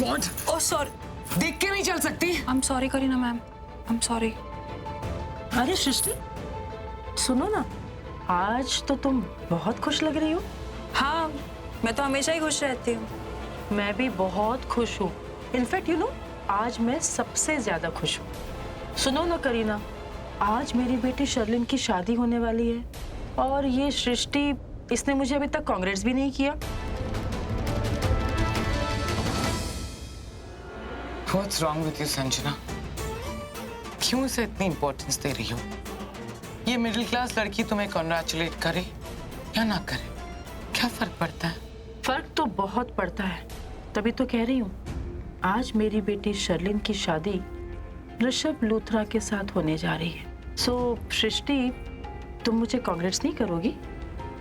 God! Oh sorry. देख के नहीं चल सकती? I am sorry Kareena ma'am, I am sorry. अरे सृष्टि, सुनो ना, आज तो तुम बहुत खुश लग रही हो। हाँ, मैं तो हमेशा ही खुश रहती हूँ। मैं भी बहुत खुश हूँ। इनफैक्ट यू नो, आज मैं सबसे ज्यादा खुश हूँ। सुनो ना करीना, आज मेरी बेटी शर्लिन की शादी होने वाली है और ये सृष्टि, इसने मुझे अभी तक कांग्रेस भी नहीं किया। What's wrong with you, Sanjana? क्यों इसे इतनी इंपॉर्टेंस दे रही हो? ये मिडिल क्लास लड़की तुम्हें कॉन्ग्रेचुलेट करे या ना करे, क्या फर्क पड़ता है? फर्क तो बहुत पड़ता है, तभी तो कह रही हूँ। आज मेरी बेटी शर्लिन की शादी ऋषभ लूथरा के साथ होने जा रही है। सो सृष्टि, तुम मुझे कांग्रेस नहीं करोगी?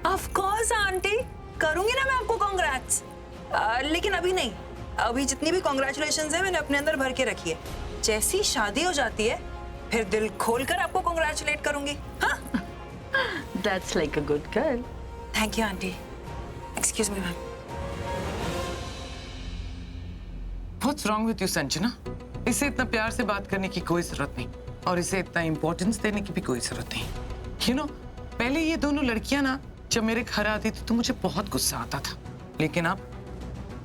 ऑफ कोर्स आंटी, करूंगी ना मैं आपको कांग्रेट्स, लेकिन अभी नहीं। अभी जितनी भी कांग्रेचुलेशंस है मैंने अपने अंदर भर के रखी है। जैसी शादी हो जाती है फिर दिल खोलकर आपको कांग्रेचुलेट करूंगी। हाँ? That's like a good girl. Thank you aunty. Excuse me ma'am. What's wrong with you, Sanjana? इसे इतना प्यार से बात करने की कोई जरूरत नहीं और इसे इतना इंपॉर्टेंस देने की भी कोई जरूरत नहीं। You know, पहले ये दोनों लड़कियां ना जब मेरे घर आती थी तो मुझे बहुत गुस्सा आता था, लेकिन अब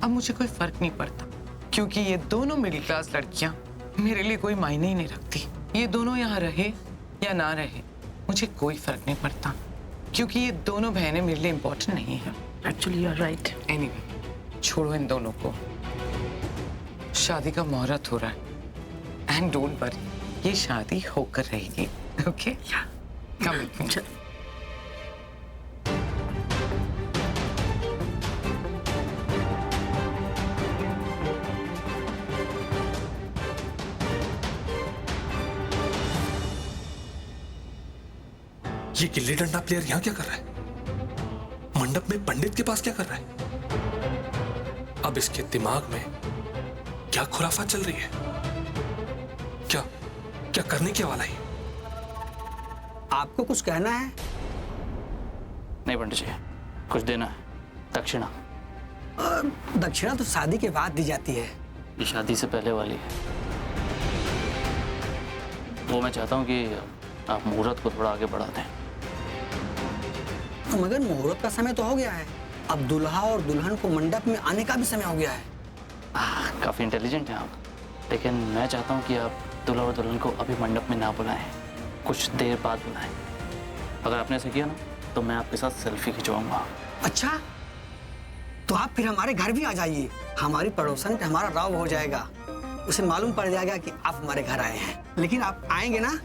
मुझे कोई फर्क नहीं पड़ता क्योंकि ये दोनों मिडिल क्लास लड़कियां मेरे लिए कोई मायने ही नहीं रखती। ये दोनों यहाँ रहे या ना रहे मुझे कोई फर्क नहीं पड़ता क्योंकि ये दोनों बहनें मेरे लिए इम्पोर्टेंट नहीं है। Actually, you're right. Anyway, छोड़ो इन दोनों को। शादी का मुहूर्त हो रहा है एंड डोंट वरी, ये शादी होकर रहेगी। ओके? Come with me. ये गिल्ली डंडा प्लेयर यहां क्या कर रहा है? मंडप में पंडित के पास क्या कर रहा है? अब इसके दिमाग में क्या खुराफात चल रही है? क्या क्या करने क्या वाला है? आपको कुछ कहना है? नहीं पंडित जी, कुछ देना है। दक्षिणा। दक्षिणा तो शादी के बाद दी जाती है। ये शादी से पहले वाली है। वो मैं चाहता हूँ कि आप मुहूर्त को थोड़ा आगे बढ़ा दें। मगर मुहूर्त का समय तो हो गया है। अब दूल्हा और दुल्हन को मंडप में आने का भी समय हो गया है। काफी इंटेलिजेंट हैं आप, लेकिन मैं चाहता हूँ कि आप दूल्हा और दुल्हन को अभी मंडप में ना बुलाएं, कुछ देर बाद बुलाएं। अगर आपने ऐसा किया ना तो मैं आपके साथ सेल्फी खिंचवाऊंगा। अच्छा, तो आप फिर हमारे घर भी आ जाइए। हमारी पड़ोसन पे हमारा राव हो जाएगा, उसे मालूम पड़ जाएगा कि आप हमारे घर आए हैं। लेकिन आप आएंगे ना?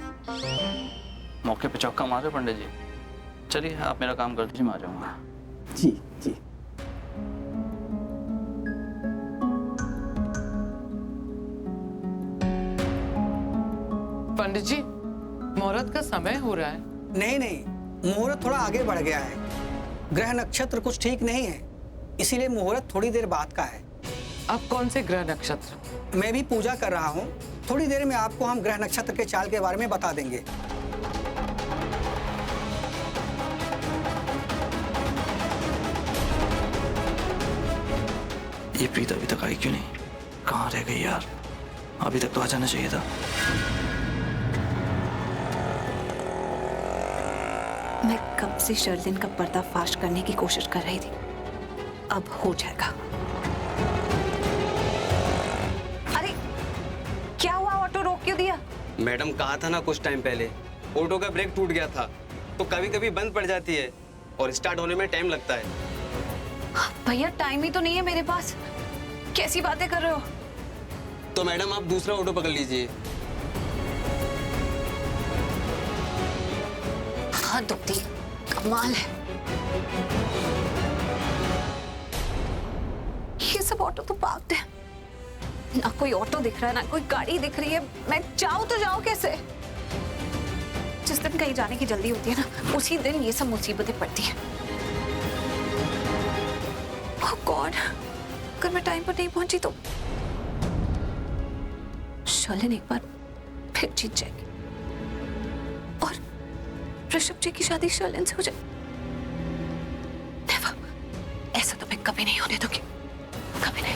मौके पे चौका मारे पंडित जी। चलिए आप मेरा काम कर दीजिए, मैं आ जाऊंगा। जी जी। पंडित जी, मुहूर्त का समय हो रहा है। नहीं नहीं, मुहूर्त थोड़ा आगे बढ़ गया है। ग्रह नक्षत्र कुछ ठीक नहीं है, इसीलिए मुहूर्त थोड़ी देर बाद का है। अब कौन से ग्रह नक्षत्र? मैं भी पूजा कर रहा हूँ। थोड़ी देर में आपको हम ग्रह नक्षत्र के चाल के बारे में बता देंगे। ये प्रीता अभी तक आई क्यों नहीं? कहाँ रह गई यार? अभी तक तो आ जाना चाहिए था। मैं कब से शर्लिन का पर्दाफाश करने की कोशिश कर रही थी, अब हो जाएगा। अरे क्या हुआ, ऑटो रोक क्यों दिया? मैडम, कहा था ना कुछ टाइम पहले, ऑटो का ब्रेक टूट गया था तो कभी कभी बंद पड़ जाती है और स्टार्ट होने में टाइम लगता है। भैया टाइम ही तो नहीं है मेरे पास, कैसी बातें कर रहे हो? तो मैडम आप दूसरा ऑटो पकड़ लीजिए। हाथ दुखती, कमाल है। ये सब ऑटो तो पार्क्ड है, ना कोई ऑटो दिख रहा है ना कोई गाड़ी दिख रही है। मैं जाऊं तो जाऊं कैसे? जिस दिन कहीं जाने की जल्दी होती है ना, उसी दिन ये सब मुसीबतें पड़ती हैं। ओह गॉड, अगर मैं टाइम पर नहीं पहुंची तो शर्लिन एक बार फिर जीत जाएगी और ऋषभ जी की शादी शर्लिन से हो जाए। नेवर, ऐसा तो मैं कभी नहीं होने दूंगी, कभी नहीं।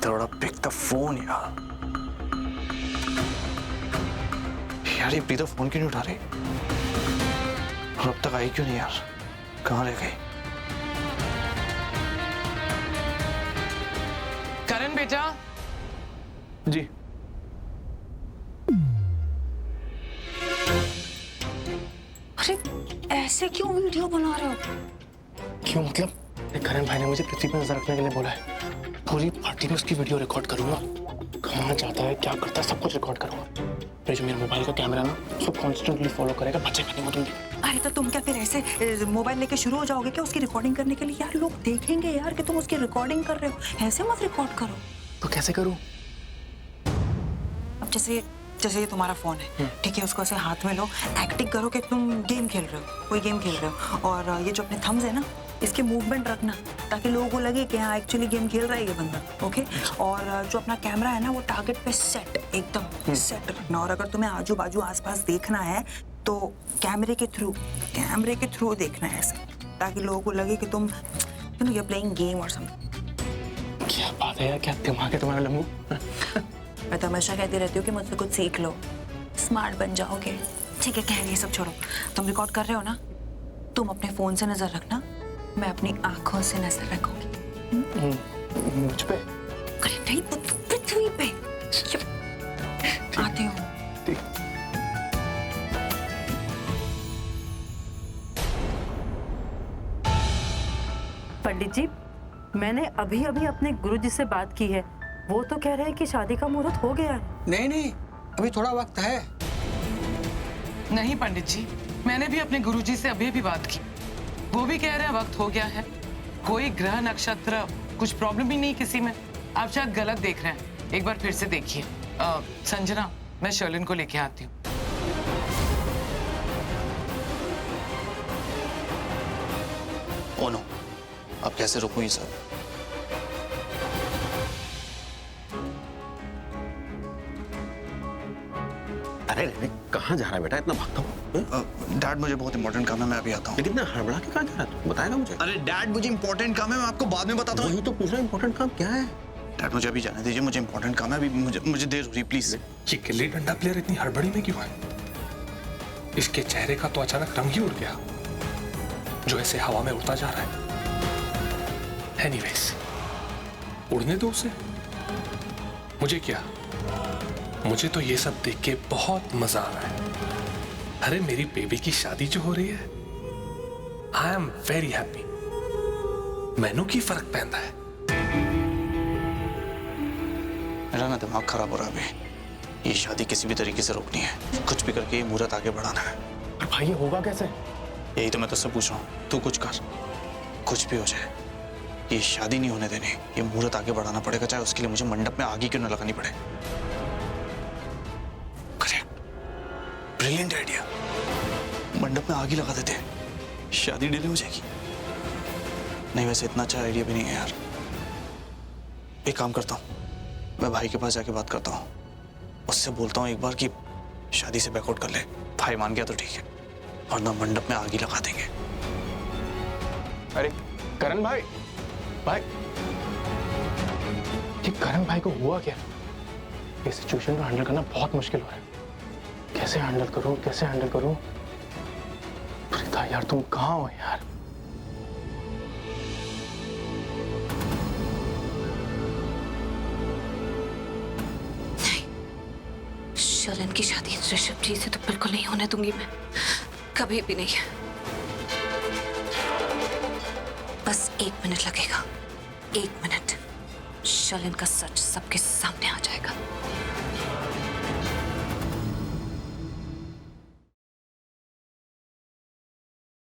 अरोड़ा, पिक द फोन यार। यार ये प्रीता फोन क्यों नहीं उठा रही? और अब तक आई क्यों नहीं यार? कहाँ रह गई? करण बेटा। जी। अरे ऐसे क्यों वीडियो बना रहे हो? क्यों मतलब? करण भाई ने मुझे पृथ्वी पर नजर रखने के लिए बोला है। पूरी पार्टी में उसकी वीडियो रिकॉर्ड करूंगा, कहाँ जाता है, क्या करता है, सब कुछ रिकॉर्ड करूंगा। फिर जो मेरा मोबाइल का कैमरा ना उसको कॉन्स्टेंटली फॉलो करेगा, बचेगा नहीं वो तुम। अरे तो तुम क्या फिर ऐसे मोबाइल लेके शुरू हो जाओगे क्या उसकी रिकॉर्डिंग करने के लिए? यार लोग देखेंगे यार कि तुम उसकी रिकॉर्डिंग कर रहे हो। ऐसे मत रिकॉर्ड करो। तो कैसे करूं? अब जैसे ये तुम्हारा फोन है, ठीक है, उसको ऐसे हाथ में लो, एक्टिंग करो कि तुम गेम खेल रहे हो, कोई गेम खेल रहे हो, और ये जो अपने थम्स है ना इसके मूवमेंट रखना ताकि लोगों को लगे कि हाँ एक्चुअली गेम खेल रहा है ये बंदा। ओके, और जो अपना कैमरा है ना वो टारगेट पे सेट, एकदम सेट रखना। और अगर तुम्हें आजू बाजू आसपास देखना है तो कैमरे के थ्रू देखना है ऐसे, ताकि लोगों को लगे कि तुम यू आर प्लेइंग गेम और समथिंग। क्या बात है यार, क्या दिमाग है तुम्हारा लम्बू। मैं तो हमेशा कहती रहती हूँ कि मुझसे कुछ सीख लो, स्मार्ट बन जाओगे। ठीक है, खैर ये सब छोड़ो, तुम रिकॉर्ड कर रहे हो ना, तुम अपने फोन से नजर रखना, मैं अपनी आंखों से नजर रखूंगी। मुझ पे? अरे नहीं, पृथ्वी पे। आती हूँ। पंडित जी, मैंने अभी अभी अपने गुरुजी से बात की है, वो तो कह रहे हैं कि शादी का मुहूर्त हो गया है। नहीं, अभी थोड़ा वक्त है। नहीं पंडित जी, मैंने भी अपने गुरुजी से अभी बात की, वो भी कह रहे हैं वक्त हो गया है। कोई ग्रह नक्षत्र कुछ प्रॉब्लम ही नहीं किसी में। आप शायद गलत देख रहे हैं, एक बार फिर से देखिए। संजना, मैं शर्लिन को लेके आती हूँ। ओ नो, अब कैसे रोकूं ये सब? अरे कहाँ जा रहा है बेटा, इतना भागता हूँ? डैड मुझे बहुत इंपॉर्टेंट काम है, मैं अभी आता हूँ। लेकिन इतना हड़बड़ा के कहाँ जा रहा है, तू बताएगा मुझे? अरे डैड मुझे इंपॉर्टेंट काम है, मैं आपको बाद में बताता हूँ। वही तो पूछ रहा, इंपॉर्टेंट काम क्या है? डैड मुझे अभी जाने दीजिए, मुझे इंपॉर्टेंट काम है, अभी मुझे देर हो रही, प्लीज। ये गिल्ली डंडा प्लेयर इतनी हड़बड़ी में क्यों है? इसके चेहरे का तो अचानक रंग ही उड़ गया, जो ऐसे हवा में उड़ता जा रहा है। एनीवेज, उड़ने दो उसे, मुझे क्या, मुझे तो ये सब देख के बहुत मजा आ रहा है। अरे मेरी बेबी की शादी जो हो रही है, आई एम वेरी हैप्पी। मैनू की फर्क पैंदा है। मेरा ना दिमाग खराब हो रहा है अभी। ये शादी किसी भी तरीके से रोकनी है, कुछ भी करके ये मुहूर्त आगे बढ़ाना है। पर भाई ये होगा कैसे? यही तो मैं तुझसे पूछ रहा हूँ, तू कुछ कर, कुछ भी हो जाए ये शादी नहीं होने देनी, ये मुहूर्त आगे बढ़ाना पड़ेगा, चाहे उसके लिए मुझे मंडप में आग ही क्यों न लगानी पड़े। ब्रिलियंट आइडिया, मंडप में आग ही लगा देते हैं, शादी डिले हो जाएगी। नहीं वैसे इतना अच्छा आइडिया भी नहीं है यार। एक काम करता हूँ, मैं भाई के पास जाके बात करता हूँ, उससे बोलता हूँ एक बार कि शादी से बैकआउट कर ले। भाई मान गया तो ठीक है, वरना मंडप में आग ही लगा देंगे। अरे करण भाई, ये करण भाई को हुआ क्या? ये सिचुएशन को हैंडल करना बहुत मुश्किल हो रहा है। कैसे हैंडल करूं? प्रीता यार, तुम कहाँ हो यार? शर्लिन की शादी ऋषभ जी से तो बिल्कुल नहीं होने दूंगी मैं, कभी भी नहीं। बस 1 मिनट लगेगा, 1 मिनट, शर्लिन का सच सबके सामने आ जाएगा।